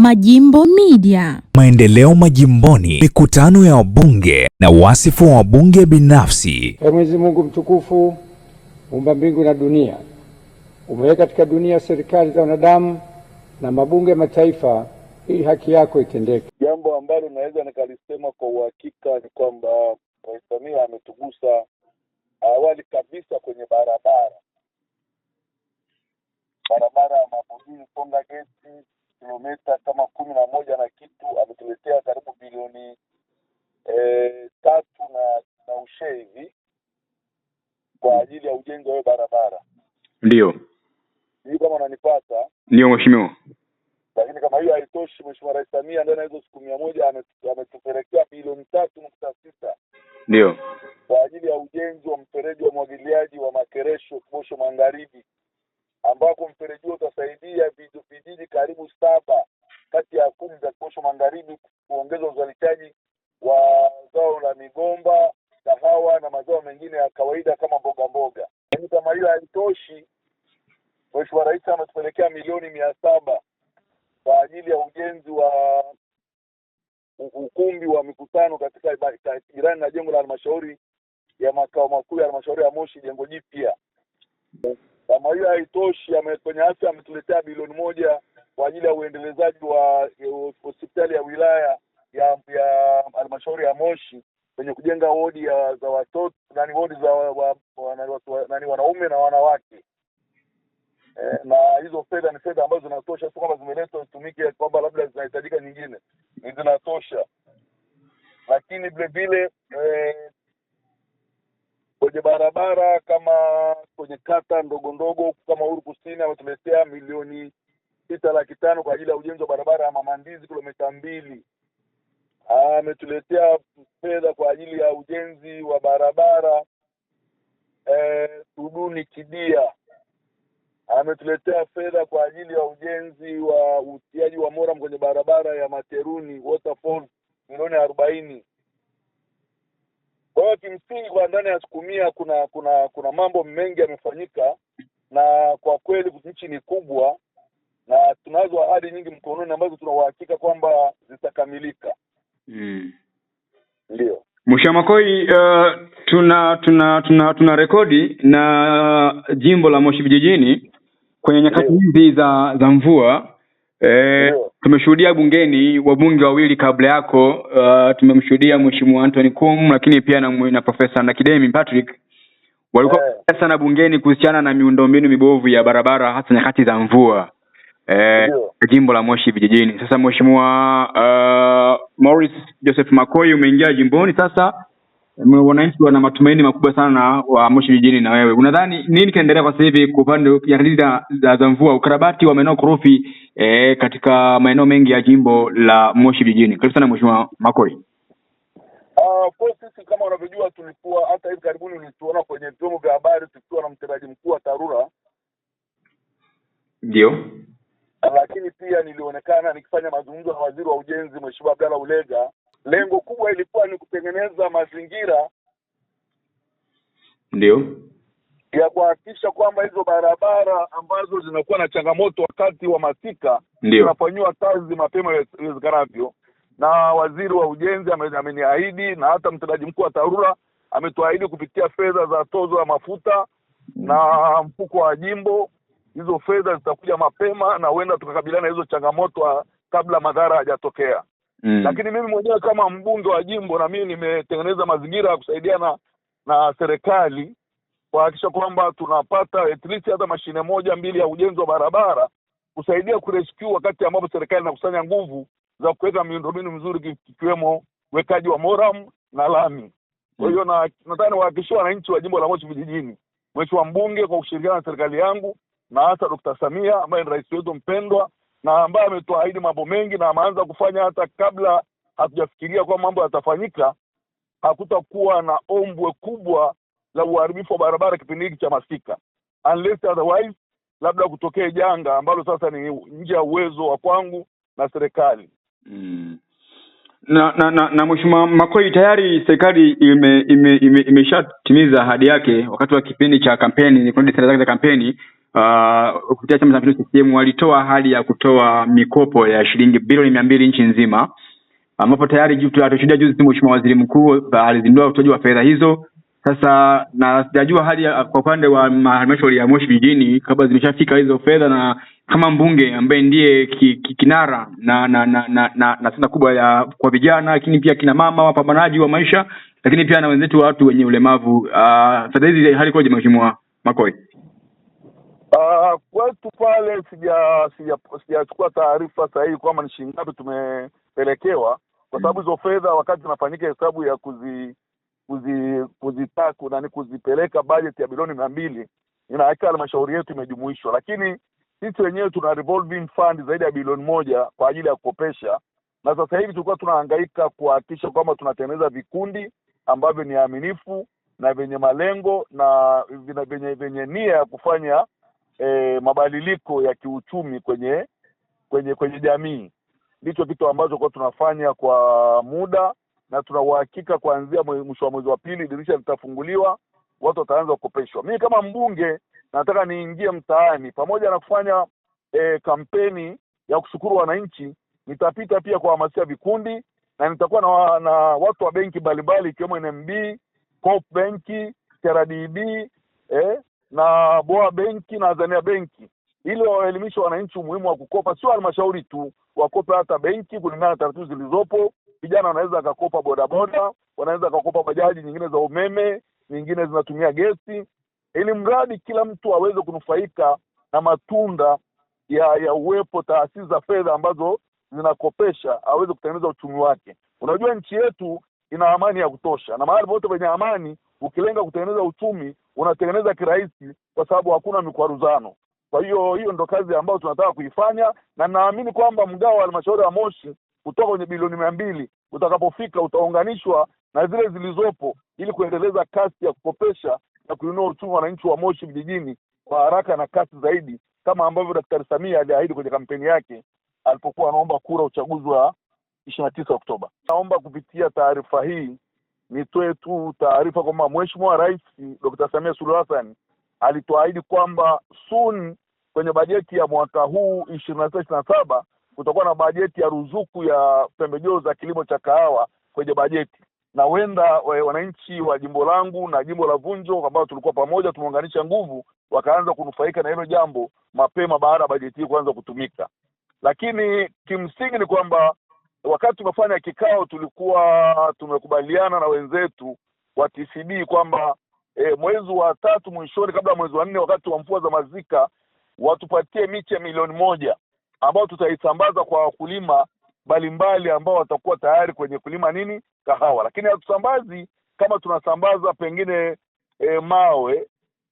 Majimbo Media. Maendeleo majimboni, mikutano ya wabunge na wasifu wa wabunge binafsi. Mwenyezi Mungu mtukufu, muumba mbingu na dunia, umeweka katika dunia serikali za wanadamu na mabunge ya mataifa ili haki yako itendeke. Jambo ambalo naweza nikalisema kwa uhakika ni kwamba Rais Samia ametugusa awali kabisa kwenye barabara ya Mabudini Songa Geti, kilomita kama 11 na kitu, ametuletea karibu bilioni 3 na ushe hivi kwa ajili ya ujenzi wa barabara. Ndio. Ni kama unanipata? Ndio mheshimiwa. Lakini kama hiyo haitoshi, Mheshimiwa Rais Samia ndani ya hizo siku 100 ametupelekea bilioni 3.6. Ndio. Kwa ajili ya ujenzi wa mfereji wa mwagiliaji wa Makeresho Kibosho Magharibi, ambako mfereji huo utasaidia vijiji karibu 7 kati ya 10 za Kibosho Magharibi kuongeza uzalishaji wa zao la migomba, kahawa na mazao mengine ya kawaida kama mboga. Yaani kama hiyo haitoshi, Mheshimiwa Rais ametupelekea milioni 700 kwa ajili ya ujenzi wa ukumbi wa mikutano katika jirani na jengo la halmashauri ya makao makuu ya halmashauri ya Moshi, jengo jipya. Kama hiyo haitoshi, kwenye afya ametuletea bilioni 1 kwa ajili ya uendelezaji wa hospitali ya wilaya ya halmashauri ya Moshi kwenye kujenga wodi za watoto na wodi za wanaume na wanawake. Na hizo fedha ni fedha ambazo zinatosha, sio kama zimeletwa zitumike kwamba labda zinahitajika nyingine. Ni zinatosha. Lakini vile vile kwenye barabara kama kwenye kata ndogo kama Uhuru Kusini ametuletea milioni 6.5 kwa ajili ya ujenzi wa barabara ya Mamandizi kilomita 2. Ametuletea fedha kwa ajili ya ujenzi wa barabara Tuduni Kidia. Ametuletea fedha kwa ajili ya ujenzi wa utiaji wa moram kwenye barabara ya Materuni Waterfall milioni 40. Kwa hiyo kimsingi kwa ndani ya siku 100 kuna mambo mengi yamefanyika, na kwa kweli nchi ni kubwa na tunazo ahadi nyingi mkononi ambazo tuna uhakika kwamba zitakamilika. Ndio. Mheshimiwa Makoi, tuna rekodi na jimbo la Moshi vijijini kwenye nyakati hizi za mvua. Tumeshuhudia bungeni wabunge wawili kabla yako, tumemshuhudia Mheshimiwa Anthony Kum, lakini pia na Profesa Nakidemi Patrick walikuwa sana bungeni kuhusiana na miundombinu mibovu ya barabara hasa nyakati za mvua jimbo la Moshi vijijini. Sasa Mheshimiwa Morris Joseph Makoi umeingia jimboni sasa, wananchi wana matumaini makubwa sana wa Moshi vijijini na wewe. Unadhani nini kaendelea kwa sasa hivi kwa upande wa nyakati za mvua, ukarabati wa maeneo korofi katika maeneo mengi ya jimbo la Moshi vijijini? Karibu sana Mheshimiwa Makoi. Kwa sisi kama unavyojua, tulikuwa hata hivi karibuni ulituona kwenye vyombo vya habari tukiwa na mtendaji mkuu wa TARURA. Ndio. Lakini pia nilionekana nikifanya mazungumzo na waziri wa ujenzi Mheshimiwa Abdalla Ulega. Lengo kubwa ilikuwa ni kutengeneza mazingira ndio ya kuhakikisha kwamba hizo barabara ambazo zinakuwa na changamoto wakati wa masika zinafanywa kazi mapema iwezekanavyo. Na waziri wa ujenzi ameniahidi, na hata mtendaji mkuu wa TARURA ametuahidi kupitia fedha za tozo ya mafuta na mfuko wa jimbo, hizo fedha zitakuja mapema na huenda tukakabiliana hizo changamoto kabla madhara hajatokea. Lakini mimi mwenyewe kama mbunge wa jimbo, na mimi nimetengeneza mazingira ya kusaidiana na serikali kuhakikisha kwamba tunapata at least hata mashine 1-2 ya ujenzi wa barabara kusaidia kurescue wakati ambapo serikali inakusanya nguvu za kuweka miundombinu mizuri ikiwemo wekaji wa moram na lami. Kwa hiyo nadhani wahakikishie wananchi wa jimbo la Moshi vijijini, Mheshimiwa mbunge kwa kushirikiana na serikali yangu na hasa Dr. Samia ambaye ni rais wetu mpendwa na ambaye ametuahidi mambo mengi na ameanza kufanya hata kabla hatujafikiria kwa mambo yatafanyika, hakutakuwa na ombwe kubwa la uharibifu wa barabara kipindi hiki cha masika, unless otherwise labda kutokea janga ambalo sasa ni nje ya uwezo wa kwangu na serikali. Na Mheshimiwa Makoi, tayari serikali imeshatimiza ahadi yake wakati wa kipindi cha kampeni, ni kundi sera za kampeni kupitia Chama cha Mapinduzi CCM walitoa ahadi ya kutoa mikopo ya shilingi bilioni 200 nchi nzima, ambapo tayari tulishuhudia juzi Mheshimiwa Waziri Mkuu alizindua utoaji wa fedha hizo. Sasa na sijajua hali kwa upande wa halmashauri ya Moshi vijijini kabla zimeshafika hizo fedha, na kama mbunge ambaye ndiye kinara na sasa kubwa ya kwa vijana, lakini pia kina mama wapambanaji wa maisha, lakini pia na wenzetu watu wenye ulemavu, fedha hizi hali koje Mheshimiwa Makoi? Kwetu pale sijachukua taarifa sahihi kwamba ni shilingi ngapi tumepelekewa, kwa sababu hizo fedha wakati zinafanyika hesabu ya kuzipeleka budget ya bilioni 200 inaweka halmashauri yetu imejumuishwa, lakini sisi wenyewe tuna revolving fund zaidi ya bilioni 1 kwa ajili ya kukopesha, na sasa hivi tulikuwa tunahangaika kuhakikisha kwamba tunatengeneza vikundi ambavyo ni aminifu na vyenye malengo na vyenye nia ya kufanya mabadiliko ya kiuchumi kwenye jamii. Ndicho kitu ambacho kwa tunafanya kwa muda, na tuna uhakika kuanzia mwisho wa mwezi wa pili dirisha litafunguliwa, watu wataanza kukopeshwa. Mimi kama mbunge nataka niingie mtaani, pamoja na kufanya kampeni ya kushukuru wananchi, nitapita pia kuhamasisha vikundi, na nitakuwa na watu wa benki mbalimbali ikiwemo NMB, Coop benki, CRDB, na Boa benki na Azania benki, ili waelimishe wananchi umuhimu wa kukopa. Sio halmashauri tu, wakope hata benki kulingana na taratibu zilizopo. Vijana wanaweza kukopa bodaboda, wanaweza kukopa bajaji nyingine za umeme, nyingine zinatumia gesi, ili mradi kila mtu aweze kunufaika na matunda ya uwepo taasisi za fedha ambazo zinakopesha, aweze kutengeneza uchumi wake. Unajua nchi yetu ina amani ya kutosha, na mahali pote penye amani ukilenga kutengeneza uchumi unatengeneza kirahisi, kwa sababu hakuna mikwaruzano. Kwa hiyo ndo kazi ambayo tunataka kuifanya, na naamini kwamba mgao wa halmashauri ya Moshi kutoka kwenye bilioni 200 utakapofika utaunganishwa na zile zilizopo, ili kuendeleza kasi ya kukopesha na kuinua uchumi wa wananchi wa Moshi vijijini kwa haraka na kasi zaidi, kama ambavyo Daktari Samia aliahidi kwenye kampeni yake alipokuwa anaomba kura uchaguzi wa 29 Oktoba. Naomba kupitia taarifa hii nitoe tu taarifa kwamba Mheshimiwa Rais Dr. Samia Suluhu Hassan alituahidi kwamba soon kwenye bajeti ya mwaka huu 26-27 kutakuwa na bajeti ya ruzuku ya pembejeo za kilimo cha kahawa kwenye bajeti, na wenda wananchi wa jimbo langu na jimbo la Vunjo ambao tulikuwa pamoja tumeunganisha nguvu, wakaanza kunufaika na hilo jambo mapema baada ya bajeti hii kuanza kutumika. Lakini kimsingi ni kwamba wakati tumefanya kikao tulikuwa tumekubaliana na wenzetu wa TCD kwamba mwezi wa 3 mwishoni kabla mwezi wa 4 wakati wa mvua za masika watupatie miche milioni 1 ambao tutaisambaza kwa wakulima mbalimbali ambao watakuwa tayari kwenye kulima kahawa. Lakini hatusambazi kama tunasambaza pengine mawe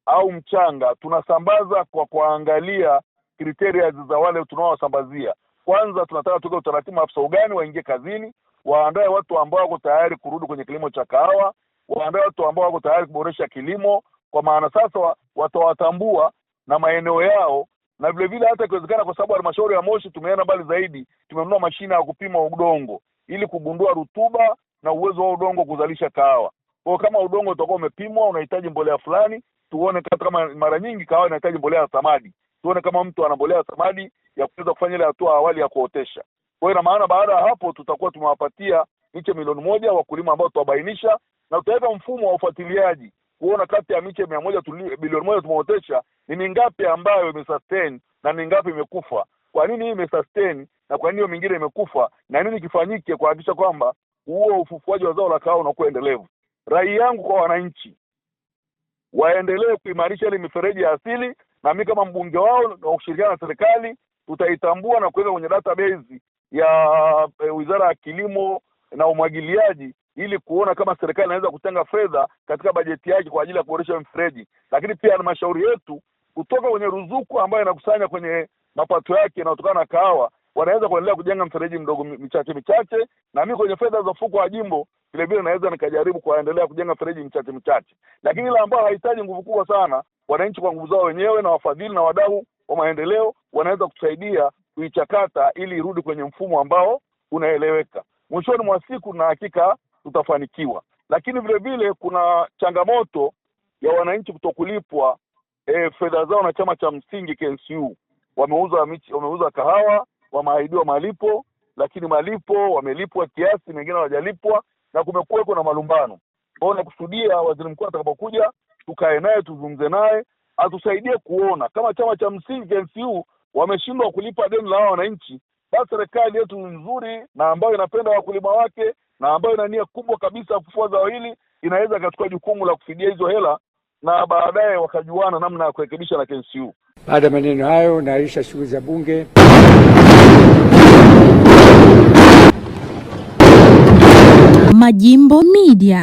au mchanga, tunasambaza kwa kuangalia criteria za wale tunaowasambazia. Kwanza tunataka tuweke utaratibu, afisa ugani waingie kazini, waandae watu ambao wako tayari kurudi kwenye kilimo cha kahawa, waandae watu ambao wako tayari kuboresha kilimo, kwa maana sasa watawatambua na maeneo yao, na vile vile hata ikiwezekana, kwa sababu halmashauri ya Moshi tumeenda mbali zaidi, tumenunua mashine ya kupima udongo ili kugundua rutuba na uwezo wa udongo kuzalisha kahawa. Kwa kama udongo utakuwa umepimwa unahitaji mbolea fulani, tuone kama mara nyingi kahawa inahitaji mbolea ya samadi, tuone kama mtu ana mbolea ya samadi ya kuweza kufanya ile hatua awali ya kuotesha. Kwa hiyo maana baada ya hapo tutakuwa tumewapatia miche milioni 1 wakulima ambao tutawabainisha, na tutaweka mfumo wa ufuatiliaji kuona kati ya miche 100 bilioni 1 tumeotesha ni mingapi ambayo imesustain na ni ngapi imekufa. Kwa nini hii imesustain na kwa nini hiyo mingine imekufa, na nini kifanyike kuhakikisha kwamba huo ufufuaji wa zao la kahawa unakuwa endelevu. Rai yangu kwa wananchi, waendelee kuimarisha ile mifereji ya asili, na mimi kama mbunge wao na ushirikiano na serikali tutaitambua na kuweka kwenye database ya Wizara ya Kilimo na Umwagiliaji, ili kuona kama serikali inaweza kutenga fedha katika bajeti yake kwa ajili ya kuboresha mfereji. Lakini pia halmashauri yetu kutoka kwenye ruzuku ambayo inakusanya kwenye mapato yake yanayotokana na kahawa, wanaweza kuendelea kujenga mfereji mdogo michache, na mimi kwenye fedha za mfuko wa jimbo vile vile naweza nikajaribu kuendelea kujenga mfereji michache. Lakini ile ambayo haihitaji nguvu kubwa sana, wananchi kwa nguvu zao wenyewe na wafadhili na wadau wa maendeleo wanaweza kutusaidia kuichakata ili irudi kwenye mfumo ambao unaeleweka. Mwishoni mwa siku na hakika tutafanikiwa. Lakini vile vile kuna changamoto ya wananchi kutokulipwa fedha zao na chama cha msingi KNCU. Wameuza kahawa, wameahidiwa malipo, lakini malipo wamelipwa kiasi, mengine hawajalipwa, na kumekuwa na malumbano. Kwa hiyo nakusudia waziri mkuu atakapokuja tukae naye, tuzungumze naye, atusaidie kuona kama chama cha msingi KNCU wameshindwa kulipa deni la wananchi, basi serikali yetu nzuri na ambayo inapenda wakulima wake na ambayo ina nia kubwa kabisa kufufua zao hili inaweza kachukua jukumu la kufidia hizo hela na baadaye wakajuana namna ya kurekebisha na KNCU. Baada ya maneno hayo, naahirisha shughuli za bunge. Majimbo Media.